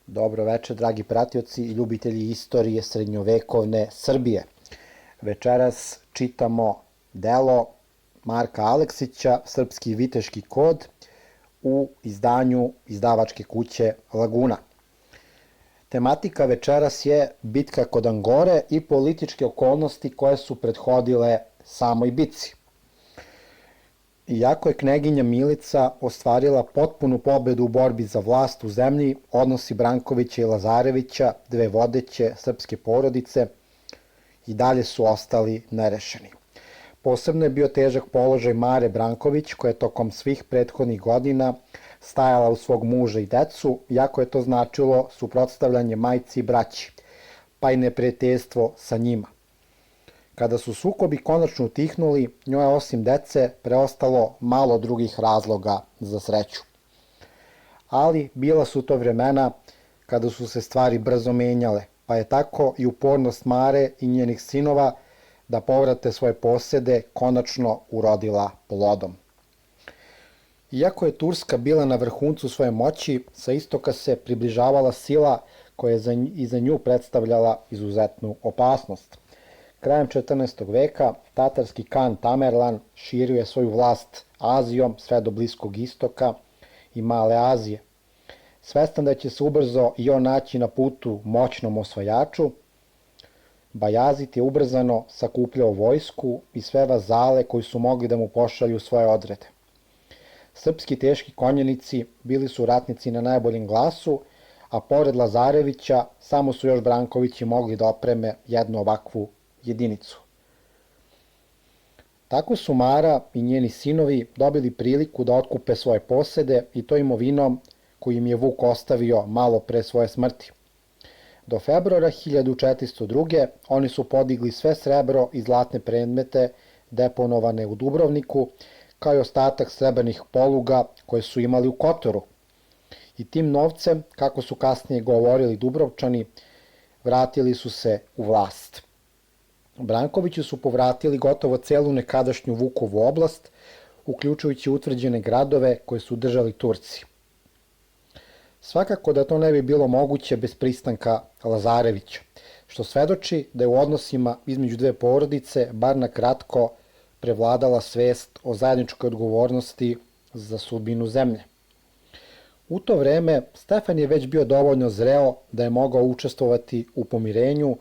Dobro večer, dragi pratioci i ljubitelji istorije srednjovekovne Srbije. Večeras čitamo delo Marka Aleksića, Srpski viteški kod, u izdanju izdavačke kuće Laguna. Tematika večeras je bitka kod Angore i političke okolnosti koje su prethodile samoj bitci. Iako je kneginja Milica ostvarila potpunu pobedu u borbi za vlast u zemlji, odnosi Brankovića i Lazarevića, dve vodeće srpske porodice, i dalje su ostali nerešeni. Posebno je bio težak položaj Mare Branković, koja je tokom svih prethodnih godina stajala uz svog muža i decu, iako je to značilo suprotstavljanje majci i braći, pa i neprijateljstvo sa njima. Kada su sukobi konačno utihnuli, njoj je osim dece preostalo malo drugih razloga za sreću. Ali bila su to vremena kada su se stvari brzo menjale, pa je tako i upornost Mare i njenih sinova da povrate svoje posede konačno urodila plodom. Iako je Turska bila na vrhuncu svoje moći, sa istoka se približavala sila koja je i za nju predstavljala izuzetnu opasnost. Krajem 14. veka tatarski kan Tamerlan širio je svoju vlast Azijom sve do Bliskog istoka i Male Azije. Svestan da će se ubrzo i on naći na putu moćnom osvajaču, Bajazid je ubrzano sakupljao vojsku i sve vazale koji su mogli da mu pošalju svoje odrede. Srpski teški konjenici bili su ratnici na najboljem glasu, a pored Lazarevića samo su još Brankovići mogli da opreme jednu ovakvu jedinicu. Tako su Mara i njeni sinovi dobili priliku da otkupe svoje posede i to imovinom koju im je Vuk ostavio malo pre svoje smrti. Do februara 1402. oni su podigli sve srebro i zlatne predmete deponovane u Dubrovniku, kao i ostatak srebrnih poluga koje su imali u Kotoru. I tim novcem, kako su kasnije govorili Dubrovčani, vratili su se u vlast. Brankovići su povratili gotovo celu nekadašnju Vukovu oblast, uključujući utvrđene gradove koje su držali Turci. Svakako da to ne bi bilo moguće bez pristanka Lazarevića, što svedoči da je u odnosima između dve porodice bar na kratko prevladala svest o zajedničkoj odgovornosti za sudbinu zemlje. U to vreme Stefan je već bio dovoljno zreo da je mogao učestvovati u pomirenju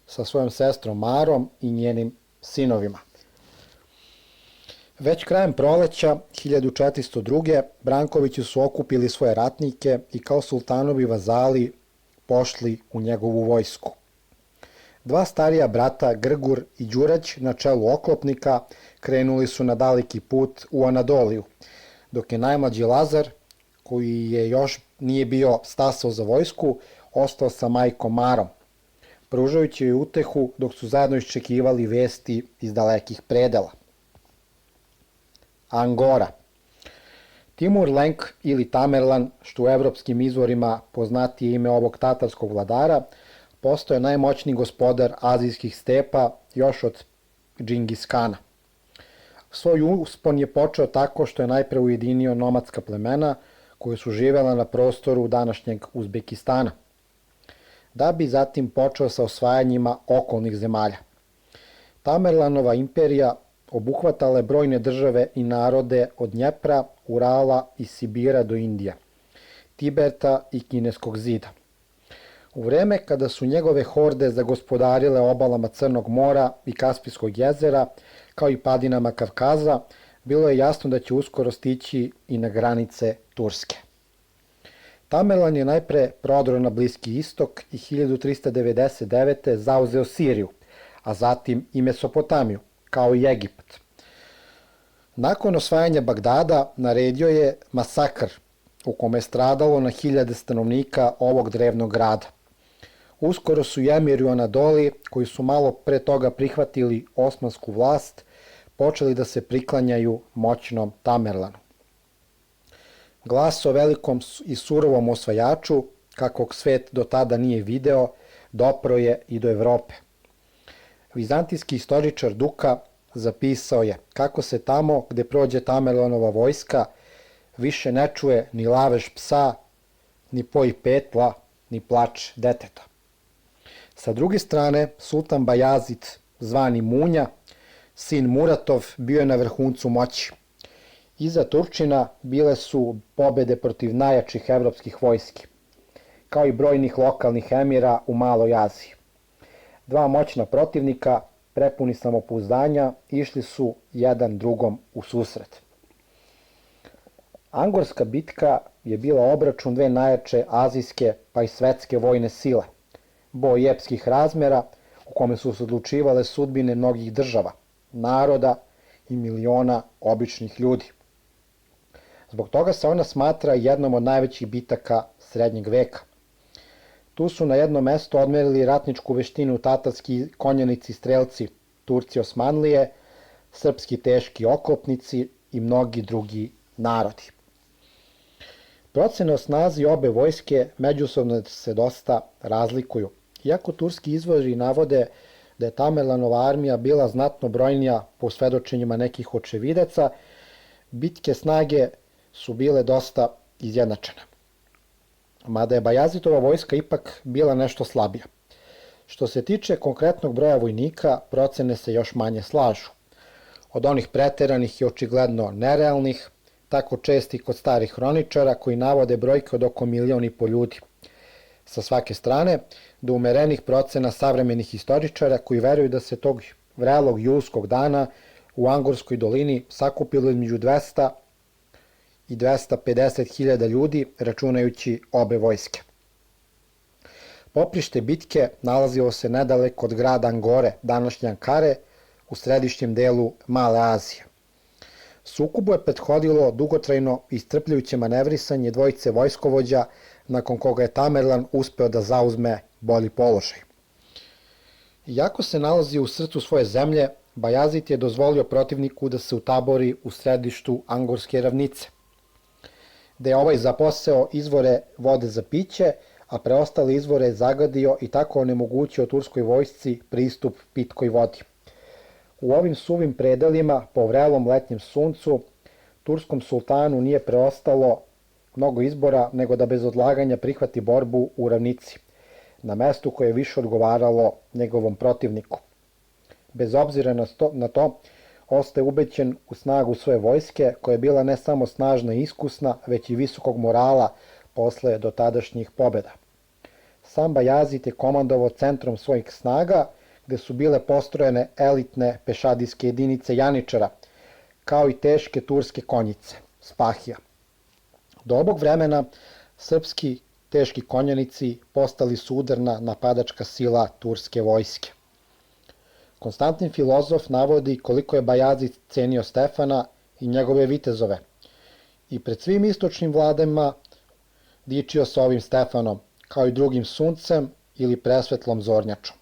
sa svojom sestrom Marom i njenim sinovima. Već krajem proleća 1402. Brankovići su okupili svoje ratnike i kao sultanovi vazali pošli u njegovu vojsku. Dva starija brata, Grgur i Đurać, na čelu oklopnika, krenuli su na daleki put u Anadoliju, dok je najmlađi Lazar, koji je još nije bio stasao za vojsku, ostao sa majkom Marom, pružajući joj utehu dok su zajedno iščekivali vesti iz dalekih predela. Angora. Timur Lenk ili Tamerlan, što u evropskim izvorima poznatije ime ovog tatarskog vladara, postao je najmoćniji gospodar azijskih stepa još od Džingis Kana. Svoj uspon je počeo tako što je najpre ujedinio nomadska plemena koje su živela na prostoru današnjeg Uzbekistana, da bi zatim počeo sa osvajanjima okolnih zemalja. Tamerlanova imperija obuhvatala je brojne države i narode od Dnjepra, Urala i Sibira do Indije, Tibeta i Kineskog zida. U vreme kada su njegove horde zagospodarile obalama Crnog mora i Kaspijskog jezera, kao i padinama Kavkaza, bilo je jasno da će uskoro stići i na granice Turske. Tamerlan je najpre prodro na Bliski istok i 1399. zauzeo Siriju, a zatim i Mesopotamiju, kao i Egipat. Nakon osvajanja Bagdada naredio je masakr u kome je stradalo na hiljade stanovnika ovog drevnog grada. Uskoro su i emiri u Anadoli, koji su malo pre toga prihvatili osmansku vlast, počeli da se priklanjaju moćnom Tamerlanu. Glas o velikom i surovom osvajaču, kakvog svet do tada nije video, dopro je i do Evrope. Vizantijski istoričar Duka zapisao je kako se tamo gde prođe Tamerlanova vojska više ne čuje ni lavež psa, ni poj petla, ni plač deteta. Sa druge strane, sultan Bajazid, zvani Munja, sin Muratov, bio je na vrhuncu moći. Iza Turčina bile su pobede protiv najjačih evropskih vojski, kao i brojnih lokalnih emira u Maloj Aziji. Dva moćna protivnika, prepuni samopouzdanja, išli su jedan drugom u susret. Angorska bitka je bila obračun dve najjače azijske pa i svetske vojne sile, boj epskih razmera u kome su se odlučivale sudbine mnogih država, naroda i miliona običnih ljudi. Zbog toga se ona smatra jednom od najvećih bitaka srednjeg veka. Tu su na jednom mestu odmerili ratničku veštinu tatarski konjanici strelci, Turci Osmanlije, srpski teški oklopnici i mnogi drugi narodi. Procene o snazi obe vojske međusobno se dosta razlikuju. Iako turski izvori navode da je Tamerlanova armija bila znatno brojnija po svedočenjima nekih očevidaca, bitke snage su bile dosta izjednačene. Mada je Bajazidova vojska ipak bila nešto slabija. Što se tiče konkretnog broja vojnika, procene se još manje slažu. Od onih preteranih i očigledno nerealnih, tako česti kod starih hroničara koji navode brojke od oko 1,5 miliona ljudi. Sa svake strane, do umerenih procena savremenih historičara koji veruju da se tog vrelog julskog dana u Angorskoj dolini sakupilo između 200 i 250 hiljada ljudi, računajući obe vojske. Poprište bitke nalazilo se nedaleko od grada Angore, današnje Ankare, u središnjem delu Male Azije. Sukobu je prethodilo dugotrajno i iscrpljujuće manevrisanje dvojice vojskovođa, nakon koga je Tamerlan uspeo da zauzme bolji položaj. Iako se nalazi u srcu svoje zemlje, Bajazid je dozvolio protivniku da se utabori u središtu Angorske ravnice, gde je ovaj zaposeo izvore vode za piće, a preostale izvore zagadio i tako onemogućio turskoj vojsci pristup pitkoj vodi. U ovim suvim predelima, po vrelom letnjem suncu, turskom sultanu nije preostalo mnogo izbora nego da bez odlaganja prihvati borbu u ravnici, na mestu koje je više odgovaralo njegovom protivniku. Bez obzira na to, ostaje ubeđen u snagu svoje vojske, koja je bila ne samo snažna i iskusna, već i visokog morala posle dotadašnjih pobjeda. Sam Bajazid je komandovao centrom svojih snaga, gde su bile postrojene elitne pešadijske jedinice janičara, kao i teške turske konjice, spahija. Do ovog vremena srpski teški konjanici postali su udarna napadačka sila turske vojske. Konstantin filozof navodi koliko je Bajazid cenio Stefana i njegove vitezove i pred svim istočnim vladama dičio se ovim Stefanom, kao i drugim suncem ili presvetlom zornjačom.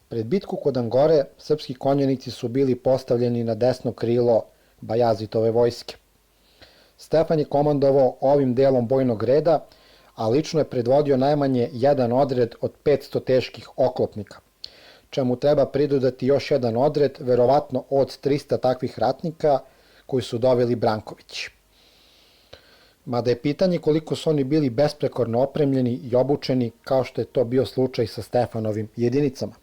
Pred bitku kod Angore, srpski konjanici su bili postavljeni na desno krilo Bajazidove vojske. Stefan je komandovao ovim delom bojnog reda, a lično je predvodio najmanje jedan odred od 500 teških oklopnika, čemu treba pridodati još jedan odred, verovatno od 300 takvih ratnika koji su doveli Brankovići. Mada je pitanje koliko su oni bili besprekorno opremljeni i obučeni, kao što je to bio slučaj sa Stefanovim jedinicama.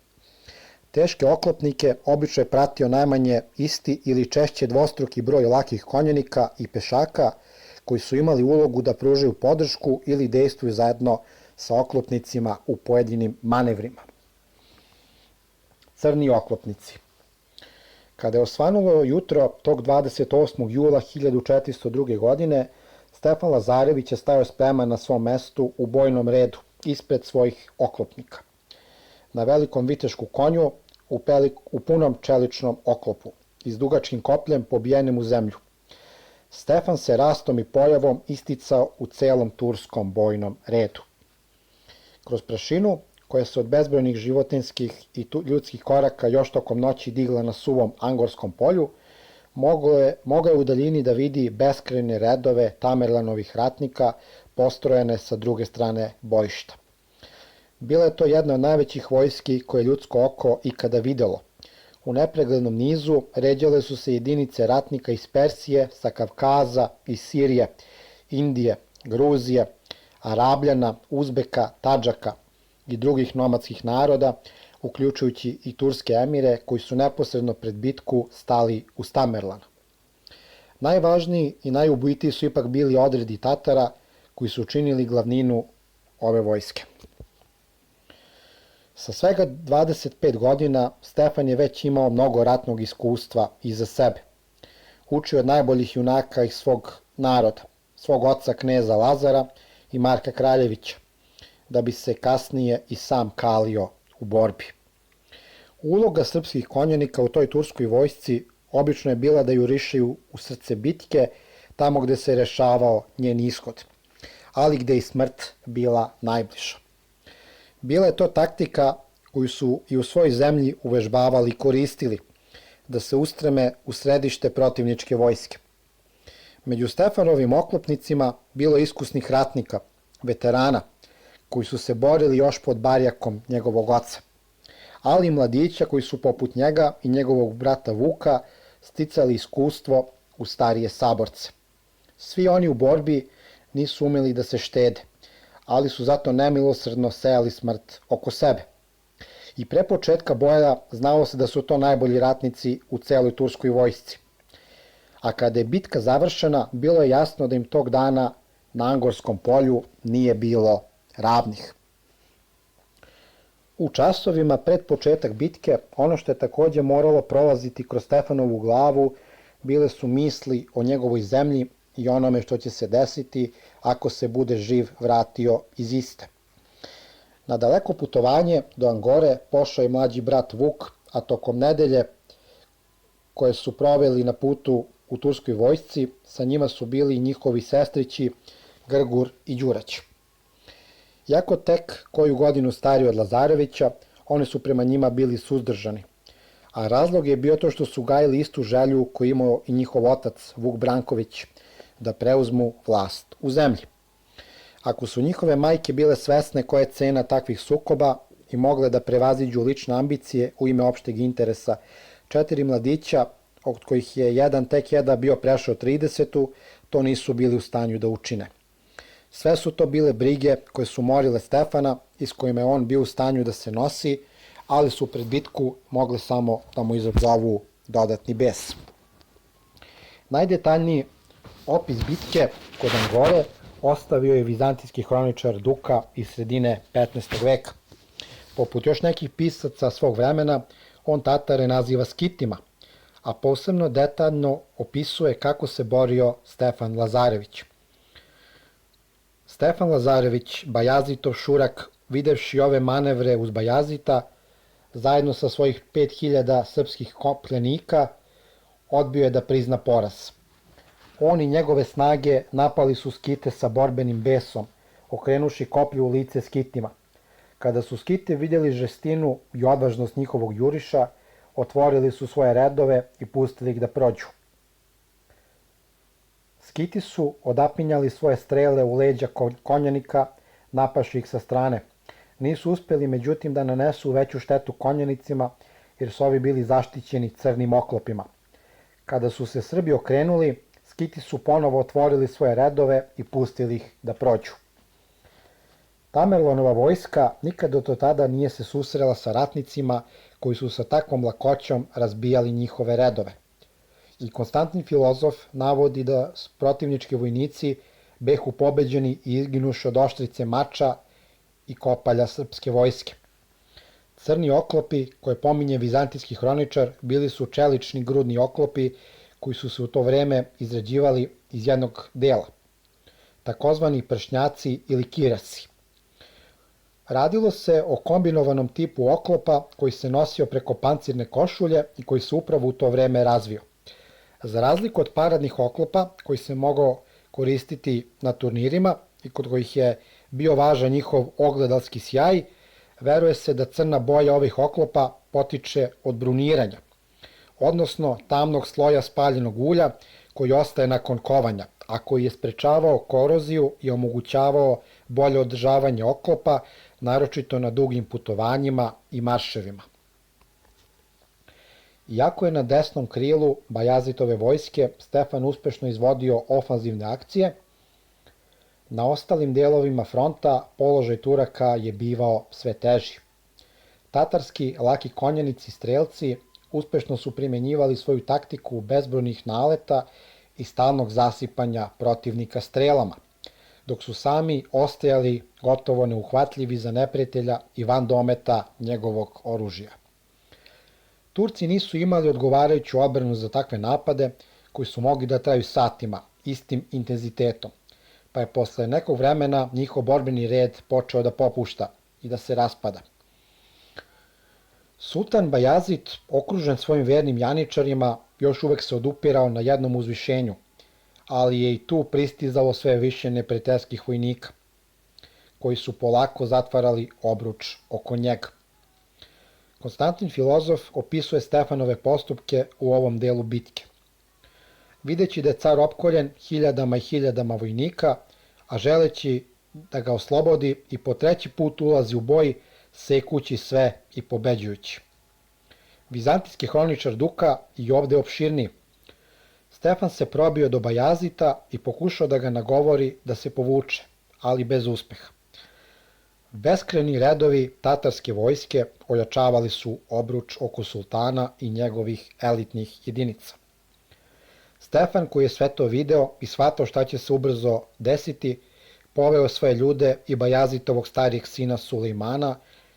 Teške oklopnike obično je pratio najmanje isti ili češće dvostruki broj lakih konjenika i pešaka koji su imali ulogu da pružaju podršku ili dejstvuju zajedno sa oklopnicima u pojedinim manevrima. Crni oklopnici. Kada je osvanulo jutro tog 28. jula 1402. godine, Stefan Lazarević je stajao spreman na svom mestu u bojnom redu, ispred svojih oklopnika. Na velikom vitešku konju, u punom čeličnom oklopu i s dugačkim kopljem pobijenim u zemlju. Stefan se rastom i pojavom isticao u celom turskom bojnom redu. Kroz prašinu, koja se od bezbrojnih životinskih i ljudskih koraka još tokom noći digla na suvom Angorskom polju, mogao je u daljini da vidi beskrajne redove Tamerlanovih ratnika postrojene sa druge strane bojišta. Bila je to jedna od najvećih vojski koje je ljudsko oko ikada videlo. U nepreglednom nizu ređale su se jedinice ratnika iz Persije, sa Kavkaza, iz Sirije, Indije, Gruzije, Arabljana, Uzbeka, Tadžaka i drugih nomadskih naroda, uključujući i turske emire koji su neposredno pred bitku stali u Tamerlana. Najvažniji i najubojitiji su ipak bili odredi Tatara koji su učinili glavninu ove vojske. Sa svega 25 godina Stefan je već imao mnogo ratnog iskustva iza sebe. Učio od najboljih junaka iz svog naroda, svog oca kneza Lazara i Marka Kraljevića, da bi se kasnije i sam kalio u borbi. Uloga srpskih konjanika u toj turskoj vojsci obično je bila da jurišaju u srce bitke, tamo gde se rešavao njen ishod, ali gde i smrt bila najbliža. Bila je to taktika koju su i u svojoj zemlji uvežbavali i koristili, da se ustreme u središte protivničke vojske. Među Stefanovim oklopnicima bilo je iskusnih ratnika, veterana, koji su se borili još pod barjakom njegovog oca, ali i mladića koji su poput njega i njegovog brata Vuka sticali iskustvo u starije saborce. Svi oni u borbi nisu umeli da se štede, ali su zato nemilosrdno sejali smrt oko sebe. I pre početka boja znalo se da su to najbolji ratnici u celoj turskoj vojsci. A kada je bitka završena, bilo je jasno da im tog dana na Angorskom polju nije bilo ravnih. U časovima pred početak bitke, ono što je takođe moralo prolaziti kroz Stefanovu glavu, bile su misli o njegovoj zemlji i onome što će se desiti ako se bude živ vratio iz iste. Na daleko putovanje do Angore pošao je mlađi brat Vuk, a tokom nedelje koje su proveli na putu u turskoj vojsci, sa njima su bili i njihovi sestrići Grgur i Đurać. Iako tek koju godinu stariji od Lazarevića, oni su prema njima bili suzdržani, a razlog je bio to što su gajili istu želju koju imao i njihov otac Vuk Branković, da preuzmu vlast u zemlji. Ako su njihove majke bile svesne koja je cena takvih sukoba i mogle da prevaziđu lične ambicije u ime opšteg interesa, 4 mladića, od kojih je jedan tek jedan bio prešao 30, to nisu bili u stanju da učine. Sve su to bile brige koje su morile Stefana i s kojima je on bio u stanju da se nosi, ali su pred bitku mogle samo da mu izazovu dodatni bes. Najdetaljniji opis bitke kod Angore ostavio je vizantijski hroničar Duka iz sredine 15. veka. Poput još nekih pisaca svog vremena, on Tatare naziva Skitima, a posebno detaljno opisuje kako se borio Stefan Lazarević. Stefan Lazarević, Bajazitov šurak, videvši ove manevre uz Bajazita, zajedno sa svojih 5000 srpskih kopljenika, odbio je da prizna poraz. On i njegove snage napali su Skite sa borbenim besom, okrenuši koplju u lice Skitima. Kada su Skiti vidjeli žestinu i odvažnost njihovog juriša, otvorili su svoje redove i pustili ih da prođu. Skiti su odapinjali svoje strele u leđa konjanika, napaši ih sa strane. Nisu uspeli međutim da nanesu veću štetu konjanicima, jer su ovi bili zaštićeni crnim oklopima. Kada su se Srbi okrenuli, Skiti su ponovo otvorili svoje redove i pustili ih da prođu. Tamerlanova vojska nikada do tada nije se susrela sa ratnicima koji su sa takvom lakoćom razbijali njihove redove. I Konstantin Filozof navodi da protivnički vojnici behu pobeđeni i izginuši od oštrice mača i kopalja srpske vojske. Crni oklopi, koje pominje vizantijski hroničar, bili su čelični grudni oklopi koji su se u to vreme izrađivali iz jednog dela, takozvani pršnjaci ili kirasi. Radilo se o kombinovanom tipu oklopa koji se nosio preko pancirne košulje i koji se upravo u to vreme razvio. Za razliku od paradnih oklopa koji se mogao koristiti na turnirima i kod kojih je bio važan njihov ogledalski sjaj, veruje se da crna boja ovih oklopa potiče od bruniranja, odnosno tamnog sloja spaljenog ulja koji ostaje nakon kovanja, a koji je sprečavao koroziju i omogućavao bolje održavanje oklopa, naročito na dugim putovanjima i marševima. Iako je na desnom krilu Bajazitove vojske Stefan uspešno izvodio ofanzivne akcije, na ostalim delovima fronta položaj Turaka je bivao sve teži. Tatarski laki konjanici i strelci uspešno su primenjivali svoju taktiku bezbrojnih naleta i stalnog zasipanja protivnika strelama, dok su sami ostajali gotovo neuhvatljivi za neprijatelja i van dometa njegovog oružja. Turci nisu imali odgovarajuću odbranu za takve napade koji su mogli da traju satima, istim intenzitetom, pa je posle nekog vremena njihov borbeni red počeo da popušta i da se raspada. Sultan Bajazid, okružen svojim vernim janičarima, još uvek se odupirao na jednom uzvišenju, ali je i tu pristizalo sve više neprijateljskih vojnika, koji su polako zatvarali obruč oko njega. Konstantin Filozof opisuje Stefanove postupke u ovom delu bitke. Videći da je car opkoljen hiljadama i hiljadama vojnika, a želeći da ga oslobodi i po treći put ulazi u boj, sekući sve i pobeđujući. Vizantijski hroničar Duka i ovde opširniji. Stefan se probio do Bajazita i pokušao da ga nagovori da se povuče, ali bez uspeha. Beskreni redovi tatarske vojske ojačavali su obruč oko sultana i njegovih elitnih jedinica. Stefan, koji je sve to video i shvatao šta će se ubrzo desiti, poveo svoje ljude i Bajazitovog starijeg sina Sulejmana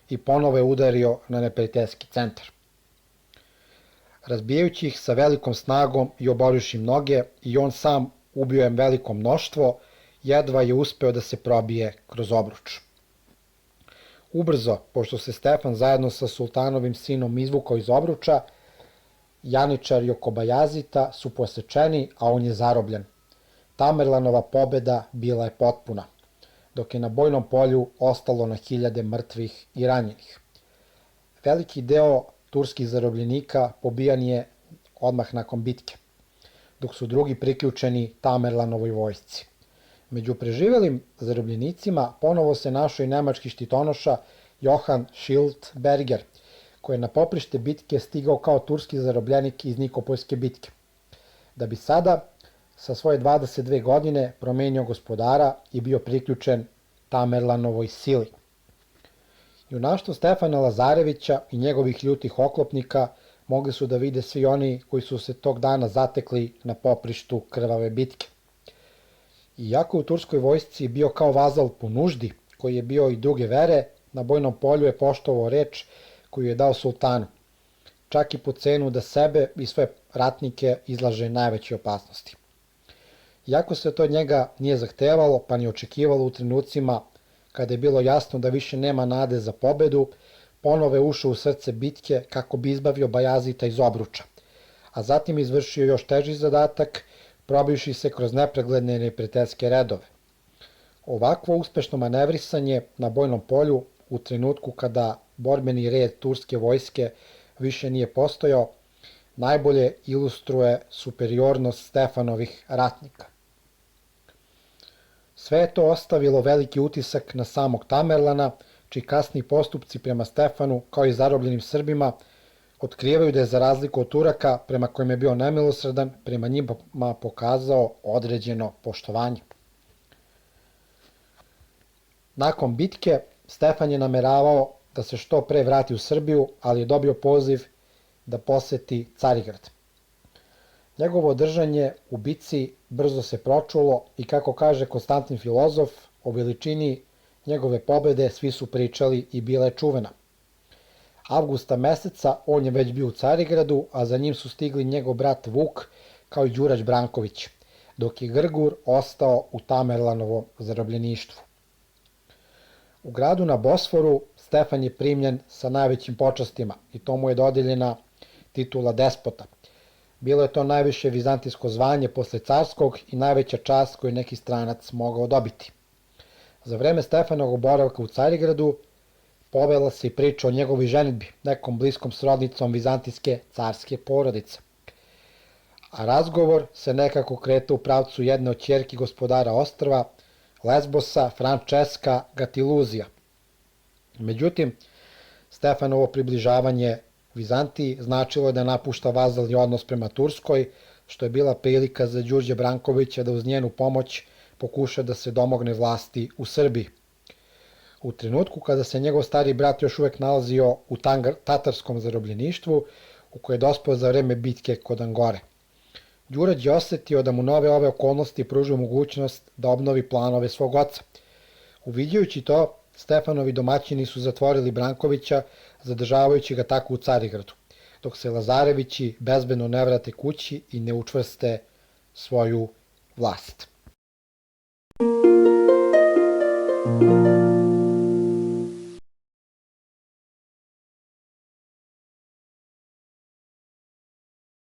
i ponovo je udario na neprijateljski centar. Razbijajući ih sa velikom snagom i oborivši mnoge, i on sam ubio je veliko mnoštvo, jedva je uspeo da se probije kroz obruč. Ubrzo, pošto se Stefan zajedno sa sultanovim sinom izvukao iz obruča, janičari oko Bajazita su posečeni, a on je zarobljen. Tamerlanova pobeda bila je potpuna, dok je na bojnom polju ostalo na hiljade mrtvih i ranjenih. Veliki deo turskih zarobljenika pobijan je odmah nakon bitke, dok su drugi priključeni Tamerlanovoj vojsci. Među preživelim zarobljenicima ponovo se našao i nemački štitonoša Johann Schildberger, koji je na poprište bitke stigao kao turski zarobljenik iz Nikopoljske bitke, da bi sada sa svoje 22 godine promenio gospodara i bio priključen Tamerlanovoj sili. Junaštvo Stefana Lazarevića i njegovih ljutih oklopnika mogli su da vide svi oni koji su se tog dana zatekli na poprištu krvave bitke. Iako u turskoj vojsci bio kao vazal po nuždi, koji je bio i druge vere, na bojnom polju je poštovao reč koju je dao sultanu, čak i po cenu da sebe i svoje ratnike izlaže najvećoj opasnosti. Iako se to od njega nije zahtevalo pa ni očekivalo u trenucima kada je bilo jasno da više nema nade za pobedu, ponovo je ušao u srce bitke kako bi izbavio Bajazita iz obruča, a zatim izvršio još teži zadatak, probivši se kroz nepregledne neprijateljske redove. Ovakvo uspešno manevrisanje na bojnom polju u trenutku kada borbeni red turske vojske više nije postojao, najbolje ilustruje superiornost Stefanovih ratnika. Sve je to ostavilo veliki utisak na samog Tamerlana, čiji kasni postupci prema Stefanu, kao i zarobljenim Srbima, otkrivaju da je za razliku od Turaka, prema kojim je bio nemilosrdan, prema njima pokazao određeno poštovanje. Nakon bitke, Stefan je nameravao da se što pre vrati u Srbiju, ali je dobio poziv da poseti Carigrad. Njegovo držanje u bici brzo se pročulo i, kako kaže Konstantin Filozof, o veličini njegove pobede svi su pričali i bila je čuvena. Avgusta meseca on je već bio u Carigradu, a za njim su stigli njegov brat Vuk kao i Đurađ Branković, dok je Grgur ostao u Tamerlanovom zarobljeništvu. U gradu na Bosforu Stefan je primljen sa najvećim počastima i to mu je dodeljena titula despota. Bilo je to najviše vizantijsko zvanje posle carskog i najveća čast koju neki stranac mogao dobiti. Za vreme Stefanovog boravka u Carigradu povela se i priča o njegovoj ženidbi, nekom bliskom srodnicom vizantijske carske porodice. A razgovor se nekako kretao u pravcu jedne od ćerki gospodara ostrva, Lesbosa Francesca Gatiluzija. Međutim, Stefanovo približavanje Vizantiji značilo je da napušta vazalni odnos prema Turskoj, što je bila prilika za Đurđe Brankovića da uz njenu pomoć pokuša da se domogne vlasti u Srbiji. U trenutku kada se njegov stari brat još uvek nalazio u tatarskom zarobljeništvu, u koje je dospeo za vreme bitke kod Angore. Đurađ je osetio da mu nove ove okolnosti pružuju mogućnost da obnovi planove svog oca. Uviđajući to, Stefanovi domaćini su zatvorili Brankovića, zadržavajući ga tako u Carigradu, dok se Lazarevići bezbedno ne vrate kući i ne učvrste svoju vlast.